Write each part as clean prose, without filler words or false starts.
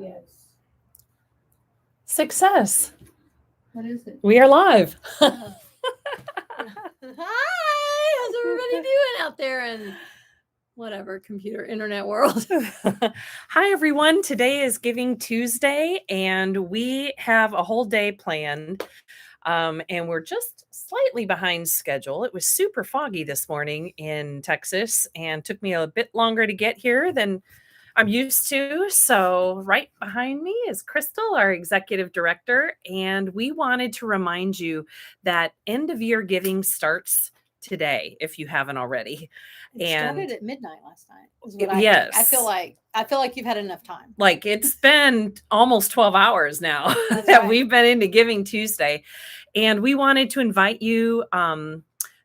yes. Success. What is it? We are live. Hi, how's everybody doing out there in whatever computer internet world? Hi, everyone. Today is Giving Tuesday, and we have a whole day planned. And we're just slightly behind schedule. It was super foggy this morning in Texas and took me a bit longer to get here than I'm used to. So right behind me is Crystal, our executive director. And we wanted to remind you that end of year giving starts today, if you haven't already. It started at midnight last night. Is what Yes. think. I feel like you've had enough time. Like it's been almost 12 hours now That's that right. we've been into Giving Tuesday. And we wanted to invite you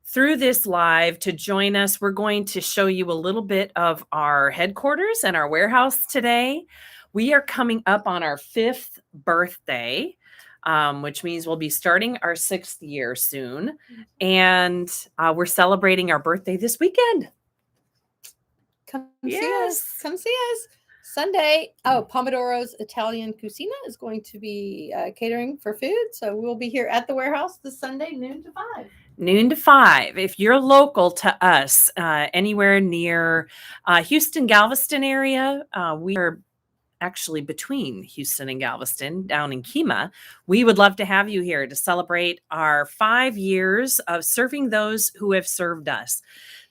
through this live to join us. We're going to show you a little bit of our headquarters and our warehouse today. We are coming up on our 5th birthday, which means we'll be starting our 6th year soon. And we're celebrating our birthday this weekend. Come see us. Come see us. Sunday, Pomodoro's Italian Cucina is going to be catering for food. So we'll be here at the warehouse this Sunday, noon to 5. Noon to 5. If you're local to us, anywhere near Houston, Galveston area, we are actually between Houston and Galveston down in Kemah. We would love to have you here to celebrate our 5 years of serving those who have served us.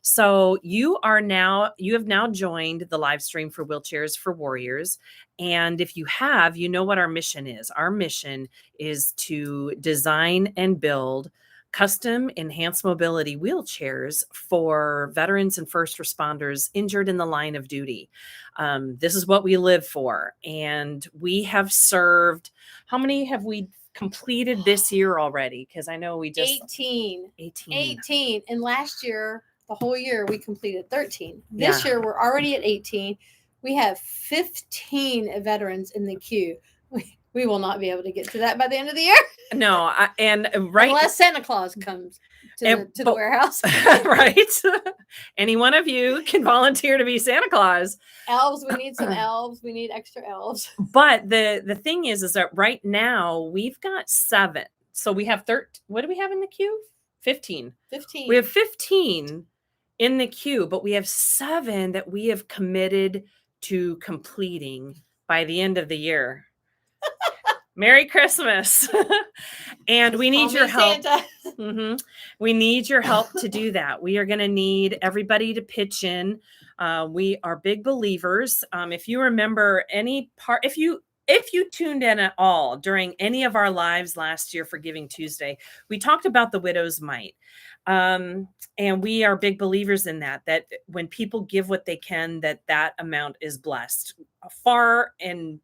So you have now joined the live stream for Wheelchairs for Warriors. And if you have, you know what our mission is. Our mission is to design and build custom enhanced mobility wheelchairs for veterans and first responders injured in the line of duty. This is what we live for. And we have served, how many have we completed this year already? Because I know we just 18. And last year, the whole year, we completed 13. This year, we're already at 18. We have 15 veterans in the queue. We will not be able to get to that by the end of the year. No, unless Santa Claus comes to the warehouse. Right. Any one of you can volunteer to be Santa Claus. Elves, we need some elves. We need extra elves. But the thing is that right now we've got 7. So we have 13. What do we have in the queue? 15. We have 15 in the queue, but we have 7 that we have committed to completing by the end of the year. Merry Christmas. And we need your help. Mm-hmm. We need your help to do that. We are going to need everybody to pitch in. We are big believers. If you remember any part, if you tuned in at all during any of our lives last year for Giving Tuesday, we talked about the widow's mite. And we are big believers in that when people give what they can, that amount is blessed far and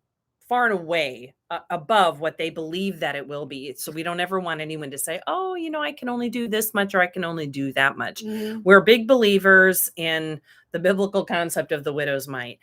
away above what they believe that it will be. So we don't ever want anyone to say, oh, I can only do this much or I can only do that much. Mm-hmm. We're big believers in the biblical concept of the widow's mite.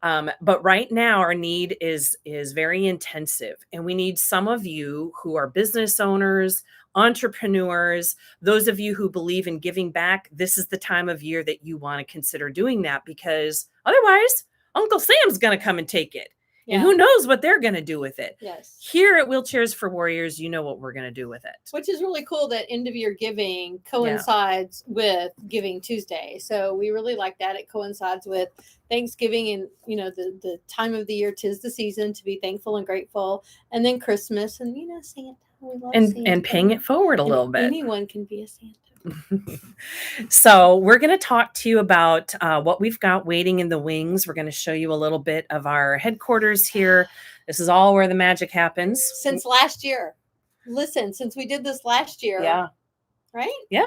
But right now our need is very intensive, and we need some of you who are business owners, entrepreneurs, those of you who believe in giving back. This is the time of year that you want to consider doing that, because otherwise Uncle Sam's going to come and take it. Yeah. And who knows what they're going to do with it. Yes. Here at Wheelchairs for Warriors, you know what we're going to do with it. Which is really cool that end of year giving coincides with Giving Tuesday. So we really like that. It coincides with Thanksgiving and, the time of the year, 'tis the season to be thankful and grateful. And then Christmas and, Santa. We love Santa. And paying it forward a little bit. Anyone can be a Santa. So we're going to talk to you about what we've got waiting in the wings. We're going to show you a little bit of our headquarters here. This is all where the magic happens. Since last year. Listen, since we did this last year. Yeah. Right? Yeah.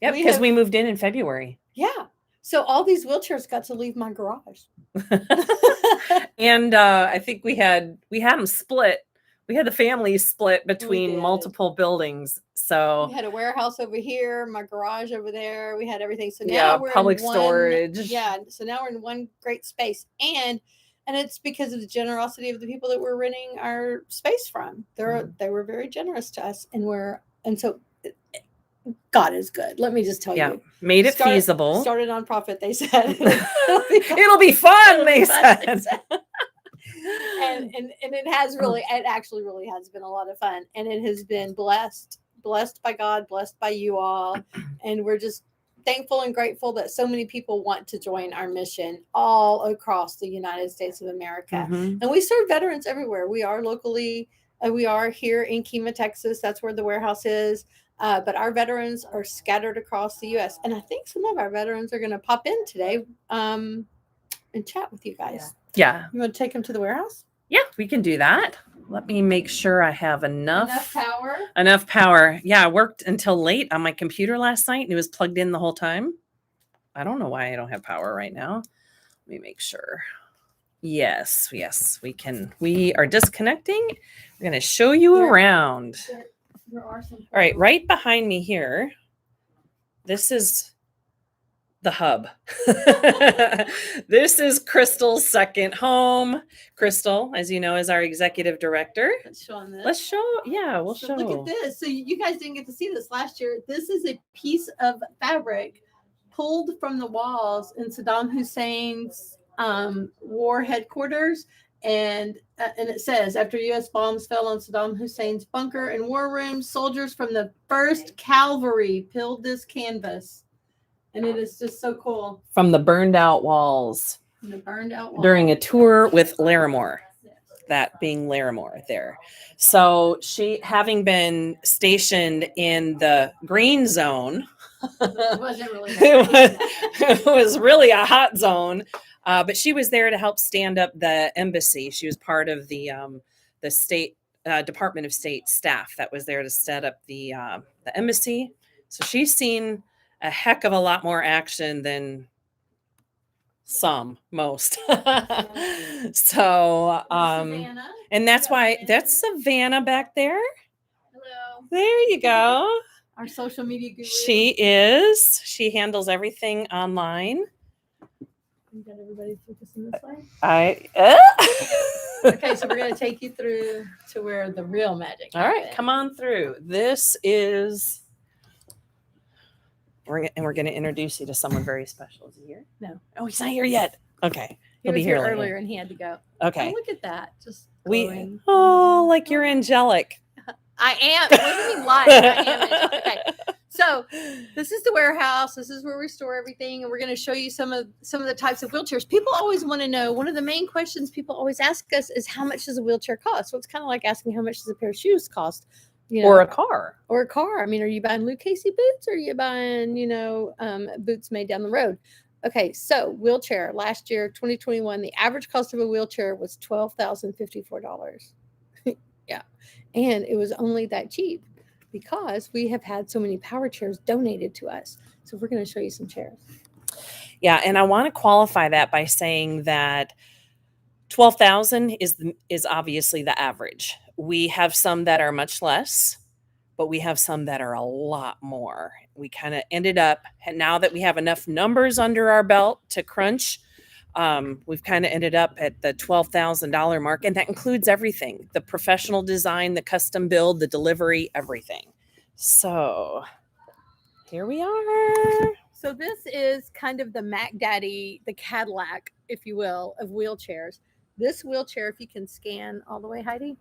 Yep, because we moved in February. Yeah. So all these wheelchairs got to leave my garage. And I think we had them split. We had the family split between multiple buildings. So we had a warehouse over here, my garage over there. We had everything. So now we're public in storage. So now we're in one great space. And it's because of the generosity of the people that we're renting our space from. They were very generous to us, and so God is good. Let me just tell you. Made it feasible. Started a nonprofit, they said. It'll be fun, they said. and it has really, it actually really has been a lot of fun, and it has been blessed by God, blessed by you all, and we're just thankful and grateful that so many people want to join our mission all across the United States of America. And we serve veterans everywhere. We are locally, we are here in Kima, Texas. That's where the warehouse is. But our veterans are scattered across the U.S. And I think some of our veterans are going to pop in today and chat with you guys. Yeah. You want to take them to the warehouse? Yeah, we can do that. Let me make sure I have enough power. Enough power. Yeah, I worked until late on my computer last night and it was plugged in the whole time. I don't know why I don't have power right now. Let me make sure. Yes, we can. We are disconnecting. We're going to show you around. There are some. All right, right behind me here. This is the hub. This is Crystal's second home. Crystal, as you know, is our executive director. Let's show them this. Let's show. Yeah, we'll show. Look at this. So you guys didn't get to see this last year. This is a piece of fabric pulled from the walls in Saddam Hussein's war headquarters. And it says, after U.S. bombs fell on Saddam Hussein's bunker and war rooms, soldiers from the 1st Cavalry peeled this canvas. And it is just so cool. From the burned out walls. During a tour with Larimore. That being Larimore there. So she, having been stationed in the green zone, it wasn't really it was really a hot zone, but she was there to help stand up the embassy. She was part of the state Department of State staff that was there to set up the embassy. So she's seen a heck of a lot more action than most. So and that's why that's Savannah back there. Hello. There you go. Our social media guru. She handles everything online. You got everybody focusing this way? Okay, so we're going to take you through to where the real magic happens. All right, come on through. This is we're going to introduce you to someone very special. Is he here? No. Oh, he's not here yet. Okay. He was here earlier and he had to go. Okay. Oh, look at that. Just like you're angelic. I am. What do you mean like? I am angelic. Okay. So this is the warehouse. This is where we store everything, and we're going to show you some of the types of wheelchairs. People always want to know. One of the main questions people always ask us is, how much does a wheelchair cost? So it's kind of like asking, how much does a pair of shoes cost? Or a car. I mean, are you buying Luke Casey boots, or are you buying, boots made down the road? Okay, so wheelchair. Last year, 2021, the average cost of a wheelchair was $12,054. Yeah, and it was only that cheap because we have had so many power chairs donated to us. So we're going to show you some chairs. Yeah, and I want to qualify that by saying that 12,000 is obviously the average. We have some that are much less, but we have some that are a lot more. We kind of ended up, now that we have enough numbers under our belt to crunch, we've kind of ended up at the $12,000 mark, and that includes everything: the professional design, the custom build, the delivery, everything. So here we are. So this is kind of the Mac Daddy, the Cadillac, if you will, of wheelchairs. This wheelchair, if you can scan all the way, Heidi,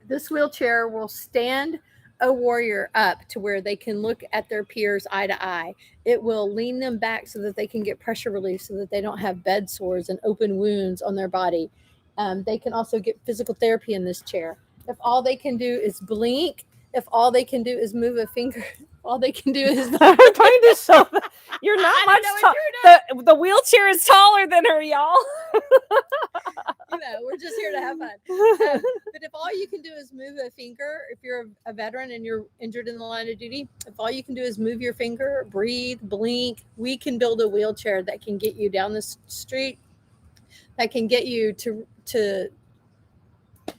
this wheelchair will stand a warrior up to where they can look at their peers eye to eye. It will lean them back so that they can get pressure relief, so that they don't have bed sores and open wounds on their body. They can also get physical therapy in this chair. If all they can do is blink, if all they can do is move a finger, all they can do is I'm trying to show that you're not much taller. The wheelchair is taller than her, y'all. We're just here to have fun. But if all you can do is move a finger, if you're a veteran and you're injured in the line of duty, if all you can do is move your finger, breathe, blink, we can build a wheelchair that can get you down the street, that can get you to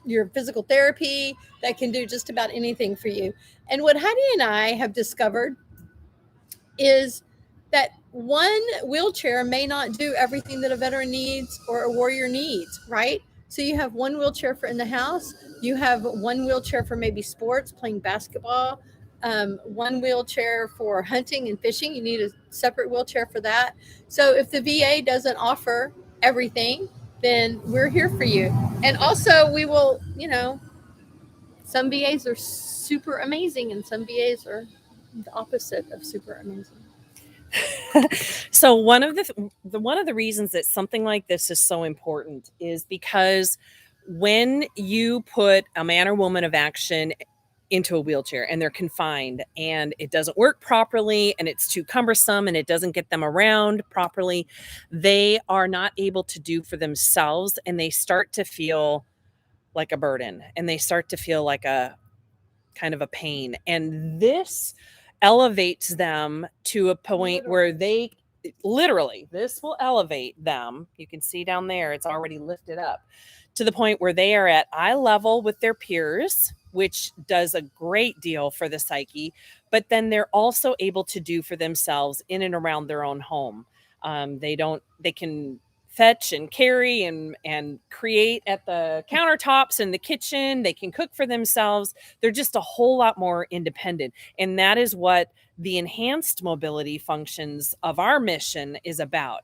your physical therapy, that can do just about anything for you. And what Heidi and I have discovered is that one wheelchair may not do everything that a veteran needs or a warrior needs, right? So you have one wheelchair for in the house, you have one wheelchair for maybe sports, playing basketball, one wheelchair for hunting and fishing. You need a separate wheelchair for that. So if the VA doesn't offer everything, then we're here for you. And also, we will, some VAs are super amazing, and some VAs are the opposite of super amazing. So one of the reasons that something like this is so important is because when you put a man or woman of action into a wheelchair and they're confined and it doesn't work properly and it's too cumbersome and it doesn't get them around properly, they are not able to do for themselves, and they start to feel like a burden, and they start to feel like a kind of a pain. And this elevates them to a point where they literally, this will elevate them. You can see down there, it's already lifted up to the point where they are at eye level with their peers, which does a great deal for the psyche. But then they're also able to do for themselves in and around their own home. They can fetch and carry and create at the countertops in the kitchen. They can cook for themselves. They're just a whole lot more independent. And that is what the enhanced mobility functions of our mission is about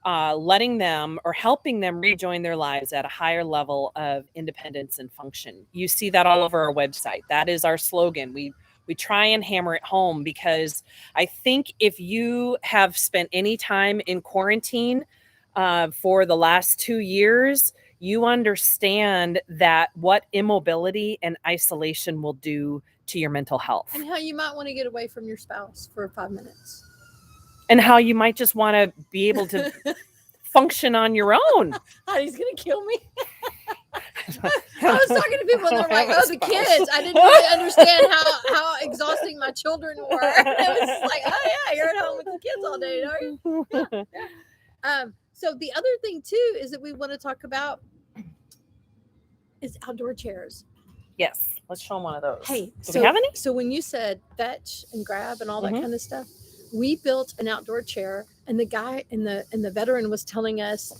letting them or helping them rejoin their lives at a higher level of independence and function. You see that all over our website. That is our slogan. We try and hammer it home, because I think if you have spent any time in quarantine for the last 2 years, you understand that what immobility and isolation will do to your mental health. And how you might want to get away from your spouse for 5 minutes. And how you might just want to be able to function on your own. He's going to kill me. I was talking to people and they're like, oh, the kids. I didn't really understand how exhausting my children were. And it was like, oh, yeah, you're at home with the kids all day, are you? Yeah. So the other thing, too, is that we want to talk about is outdoor chairs. Yes. Let's show them one of those. Hey, do we have any? So when you said fetch and grab and all that kind of stuff, we built an outdoor chair, and the guy and the veteran was telling us,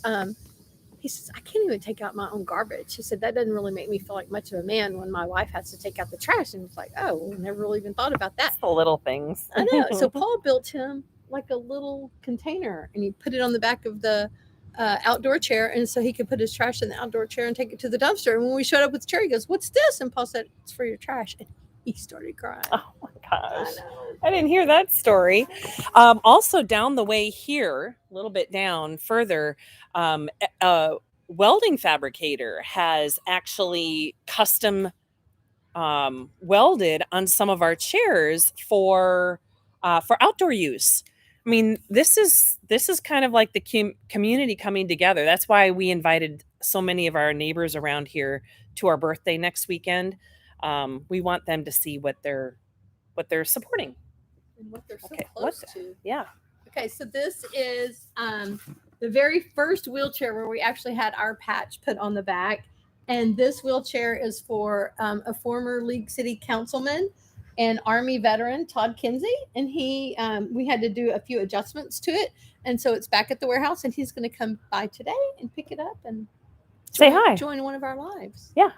he says, I can't even take out my own garbage. He said, that doesn't really make me feel like much of a man when my wife has to take out the trash. And it's like, oh, we never really even thought about that. It's the little things. I know. So Paul built him like a little container, and he put it on the back of the outdoor chair, and so he could put his trash in the outdoor chair and take it to the dumpster. And when we showed up with the chair, he goes, what's this? And Paul said, it's for your trash. And he started crying. Oh my gosh. I didn't hear that story. Also down the way here, a little bit down further, a welding fabricator has actually custom welded on some of our chairs for outdoor use. I mean, this is kind of like the community coming together. That's why we invited so many of our neighbors around here to our birthday next weekend. We want them to see what they're supporting and what they're so close to. Yeah. Okay, so this is the very first wheelchair where we actually had our patch put on the back, and this wheelchair is for a former League City councilman and Army veteran, Todd Kinsey, and we had to do a few adjustments to it, and so it's back at the warehouse, and he's going to come by today and pick it up and say hi, join one of our lives. Yeah,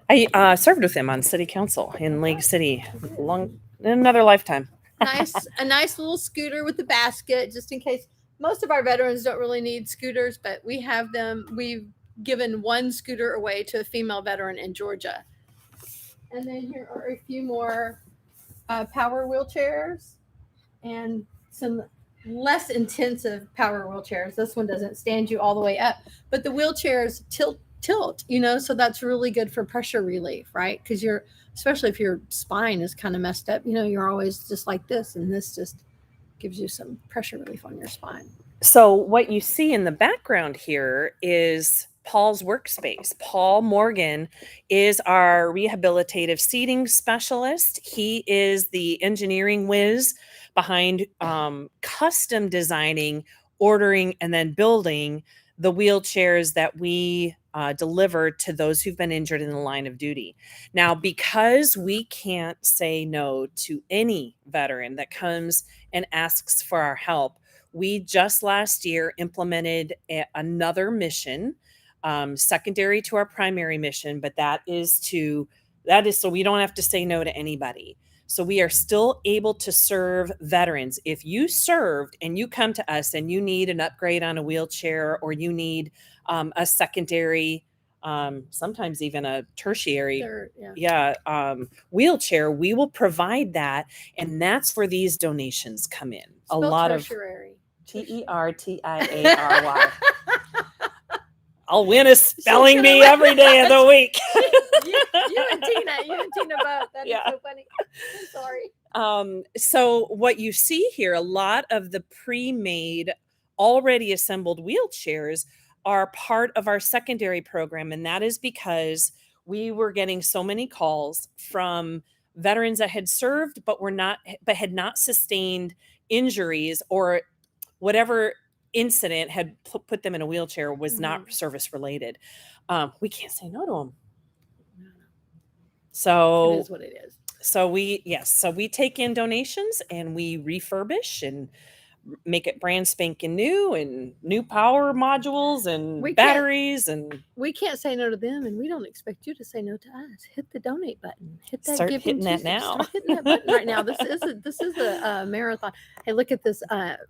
I served with him on city council in League City, in another lifetime. A nice little scooter with the basket, just in case. Most of our veterans don't really need scooters, but we have them. We've given one scooter away to a female veteran in Georgia. And then here are a few more power wheelchairs and some less intensive power wheelchairs. This one doesn't stand you all the way up, but the wheelchairs tilt, so that's really good for pressure relief, right? Because especially if your spine is kind of messed up, you're always just like this, and this just gives you some pressure relief on your spine. So what you see in the background here is Paul's Workspace. Paul Morgan is our rehabilitative seating specialist. He is the engineering whiz behind custom designing, ordering, and then building the wheelchairs that we deliver to those who've been injured in the line of duty. Now, because we can't say no to any veteran that comes and asks for our help, we just last year implemented another mission, secondary to our primary mission, but that is so we don't have to say no to anybody. So we are still able to serve veterans. If you served and you come to us and you need an upgrade on a wheelchair, or you need a secondary, sometimes even a tertiary, wheelchair, we will provide that. And that's where these donations come in. Spell a lot tertiary. of TERTIARY. I'll win a spelling bee every day of the week. you and Tina both. That is so funny. I'm sorry. So what you see here, a lot of the pre-made, already assembled wheelchairs are part of our secondary program. And that is because we were getting so many calls from veterans that had served, but had not sustained injuries, or whatever incident had put them in a wheelchair was not service related. We can't say no to them. So it is what it is. So we take in donations and we refurbish and make it brand spanking new, and new power modules and batteries, and we can't say no to them, and we don't expect you to say no to us. Hit the donate button. Hit that. Start hitting that now. Start hitting that button right now. This is a marathon. Hey, look at this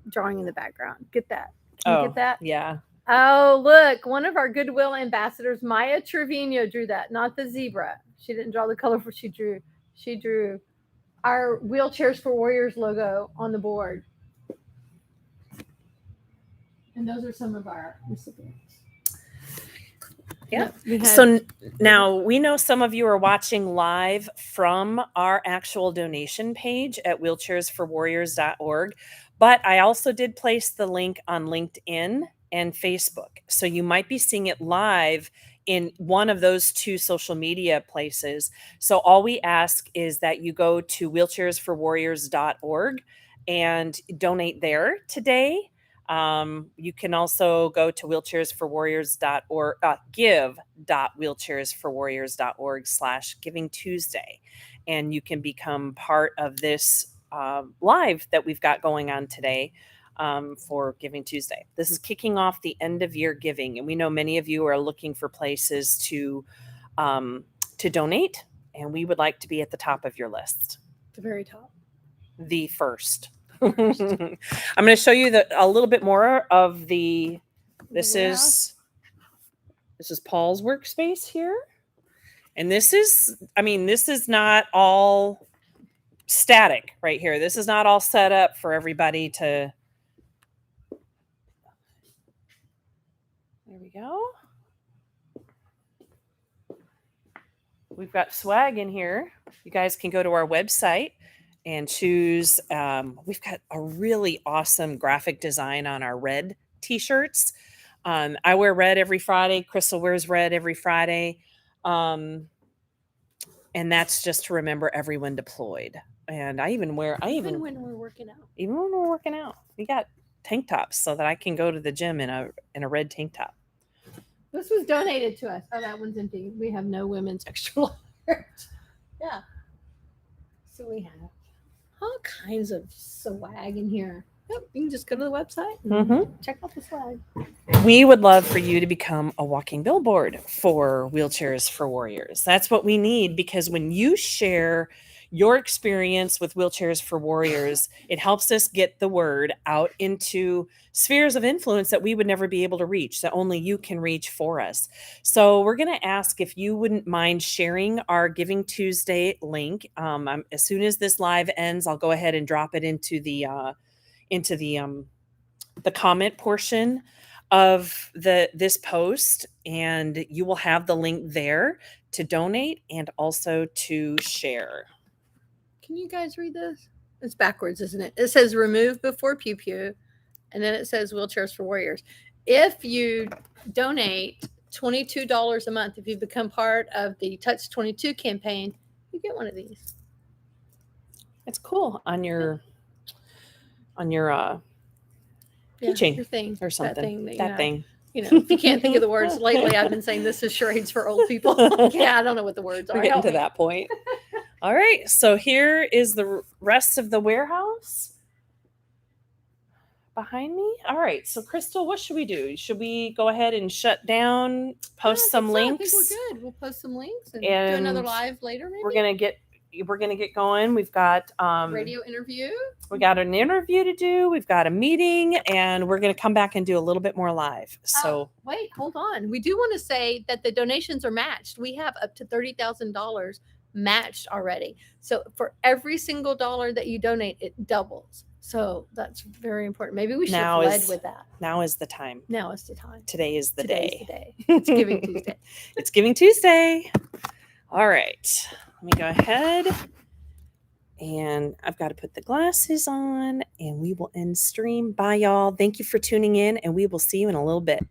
drawing in the background. Get that. Can you get that? Yeah. Oh, look, one of our Goodwill ambassadors, Maya Trevino, drew that, not the zebra. She didn't draw the colorful. She drew our Wheelchairs for Warriors logo on the board. And those are some of our recipients. Yeah. So now we know some of you are watching live from our actual donation page at wheelchairsforwarriors.org. But I also did place the link on LinkedIn and Facebook. So you might be seeing it live in one of those two social media places. So all we ask is that you go to wheelchairsforwarriors.org and donate there today. You can also go to wheelchairsforwarriors.org, give.wheelchairsforwarriors.org/Giving Tuesday. And you can become part of this live that we've got going on today for Giving Tuesday. This is kicking off the end of year giving. And we know many of you are looking for places to donate. And we would like to be at the top of your list. The very top. The first. I'm going to show you a little bit more of this is Paul's workspace here. And this is not all static right here. This is not all set up for everybody to. There we go. We've got swag in here. You guys can go to our website and choose. We've got a really awesome graphic design on our red t-shirts. I wear red every Friday. Crystal wears red every Friday. And that's just to remember everyone deployed. And even when we're working out. We got tank tops so that I can go to the gym in a red tank top. This was donated to us. Oh, that one's empty. We have no women's extra large. Yeah. So we have all kinds of swag in here. Yep, you can just go to the website and check out the swag. We would love for you to become a walking billboard for Wheelchairs for Warriors. That's what we need, because when you share your experience with Wheelchairs for Warriors, it helps us get the word out into spheres of influence that we would never be able to reach, that only you can reach for us. So we're going to ask if you wouldn't mind sharing our Giving Tuesday link. As soon as this live ends, I'll go ahead and drop it into the comment portion of this post, and you will have the link there to donate and also to share. Can you guys read this? It's backwards, isn't it? It says remove before pew pew, and then it says Wheelchairs for Warriors. If you donate $22 a month, if you become part of the Touch 22 campaign, you get one of these. It's cool on your keychain your thing or something. That thing. You know, if you can't think of the words, lately I've been saying this is charades for old people. Yeah, I don't know what the words are. We're getting to that point. All right, so here is the rest of the warehouse behind me. All right, so Crystal, what should we do? Should we go ahead and shut down, post some links? I think we're good. We'll post some links and do another live later, maybe? We're going to get we're going to get going. We've got radio interview. We got an interview to do. We've got a meeting, and we're going to come back and do a little bit more live. So wait, hold on. We do want to say that the donations are matched. We have up to $30,000 matched already. So for every single dollar that you donate, it doubles. So that's very important. Maybe we should have led with that. Now is the time. Now is the time. Today is the day. It's Giving Tuesday. It's Giving Tuesday. All right. Let me go ahead. And I've got to put the glasses on, and we will end stream. Bye, y'all. Thank you for tuning in, and we will see you in a little bit.